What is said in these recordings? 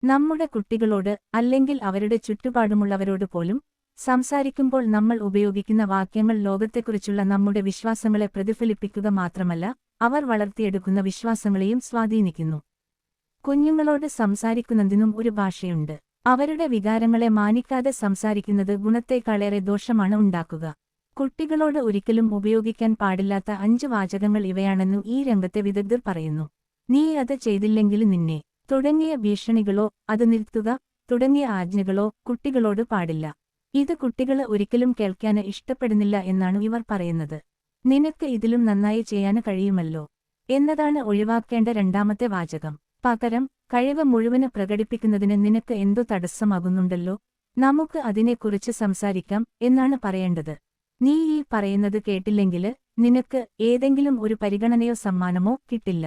നമ്മുടെ കുട്ടികളോട് അല്ലെങ്കിൽ അവരുടെ ചുറ്റുപാടുമുള്ളവരോട് പോലും സംസാരിക്കുമ്പോൾ നമ്മൾ ഉപയോഗിക്കുന്ന വാക്യങ്ങൾ ലോകത്തെക്കുറിച്ചുള്ള നമ്മുടെ വിശ്വാസങ്ങളെ പ്രതിഫലിപ്പിക്കുക മാത്രമല്ല, അവർ വളർത്തിയെടുക്കുന്ന വിശ്വാസങ്ങളെയും സ്വാധീനിക്കുന്നു. കുഞ്ഞുങ്ങളോട് സംസാരിക്കുന്നതിനും ഒരു ഭാഷയുണ്ട്. അവരുടെ വികാരങ്ങളെ മാനിക്കാതെ സംസാരിക്കുന്നത് ഗുണത്തേക്കാളേറെ ദോഷമാണ് ഉണ്ടാക്കുക. കുട്ടികളോട് ഒരിക്കലും ഉപയോഗിക്കാൻ പാടില്ലാത്ത 5 വാചകങ്ങൾ ഇവയാണെന്നു ഈ രംഗത്തെ വിദഗ്ധർ പറയുന്നു. നീ അത് ചെയ്തില്ലെങ്കിൽ നിന്നെ തുടങ്ങിയ ഭീഷണികളോ അത് നിർത്തുക തുടങ്ങിയ ആജ്ഞകളോ കുട്ടികളോട് പാടില്ല. ഇത് കുട്ടികള് ഒരിക്കലും കേൾക്കാൻ ഇഷ്ടപ്പെടുന്നില്ല എന്നാണ് ഇവർ പറയുന്നത്. നിനക്ക് ഇതിലും നന്നായി ചെയ്യാൻ കഴിയുമല്ലോ എന്നതാണ് ഒഴിവാക്കേണ്ട രണ്ടാമത്തെ വാചകം. പകരം, കഴിവ് മുഴുവന് പ്രകടിപ്പിക്കുന്നതിന് നിനക്ക് എന്തു തടസ്സമാകുന്നുണ്ടല്ലോ, നമുക്ക് അതിനെക്കുറിച്ച് സംസാരിക്കാം എന്നാണ് പറയേണ്ടത്. നീ ഈ പറയുന്നത് കേട്ടില്ലെങ്കില് നിനക്ക് ഏതെങ്കിലും ഒരു പരിഗണനയോ സമ്മാനമോ കിട്ടില്ല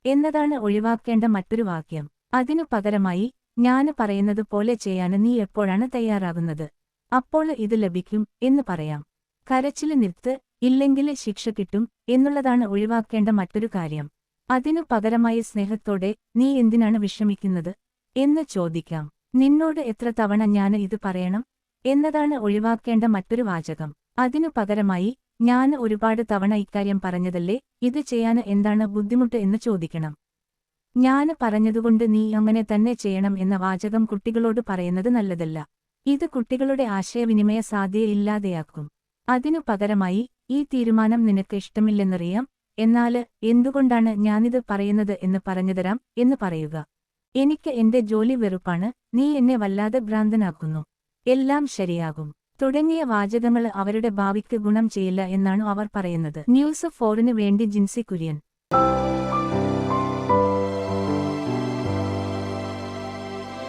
എന്നതാണ് ഒഴിവാക്കേണ്ട മറ്റൊരു വാക്യം. അതിനു പകരമായി, ഞാന് പറയുന്നത് പോലെ ചെയ്യാന് നീ എപ്പോഴാണ് തയ്യാറാകുന്നത്, അപ്പോൾ ഇത് ലഭിക്കും എന്ന് പറയാം. കരച്ചില് നിർത്ത്, ഇല്ലെങ്കില് ശിക്ഷ കിട്ടും എന്നുള്ളതാണ് ഒഴിവാക്കേണ്ട മറ്റൊരു കാര്യം. അതിനു പകരമായി സ്നേഹത്തോടെ നീ എന്തിനാണ് വിഷമിക്കുന്നത് എന്ന് ചോദിക്കാം. നിന്നോട് എത്ര തവണ ഞാന് ഇത് പറയണം എന്നതാണ് ഒഴിവാക്കേണ്ട മറ്റൊരു വാചകം. അതിനു പകരമായി, ഞാന് ഒരുപാട് തവണ ഇക്കാര്യം പറഞ്ഞതല്ലേ, ഇത് ചെയ്യാന് എന്താണ് ബുദ്ധിമുട്ട് എന്ന് ചോദിക്കണം. ഞാന് പറഞ്ഞതുകൊണ്ട് നീ അങ്ങനെ തന്നെ ചെയ്യണം എന്ന വാചകം കുട്ടികളോട് പറയുന്നത് നല്ലതല്ല. ഇത് കുട്ടികളുടെ ആശയവിനിമയ സാധ്യതയില്ലാതെയാക്കും. അതിനു പകരമായി, ഈ തീരുമാനം നിനക്ക് ഇഷ്ടമില്ലെന്നറിയാം, എന്നാല് എന്തുകൊണ്ടാണ് ഞാനിത് പറയുന്നത് എന്ന് പറഞ്ഞുതരാം എന്ന് പറയുക. എനിക്ക് എന്റെ ജോലി വെറുപ്പാണ്, നീ എന്നെ വല്ലാതെ ഭ്രാന്തനാക്കുന്നു, എല്ലാം ശരിയാകും തുടങ്ങിയ വാചകങ്ങള് അവരുടെ ഭാവിക്ക് ഗുണം ചെയ്യില്ല എന്നാണ് അവർ പറയുന്നത്. ന്യൂസ് 4 വേണ്ടി ജിൻസി കുര്യൻ.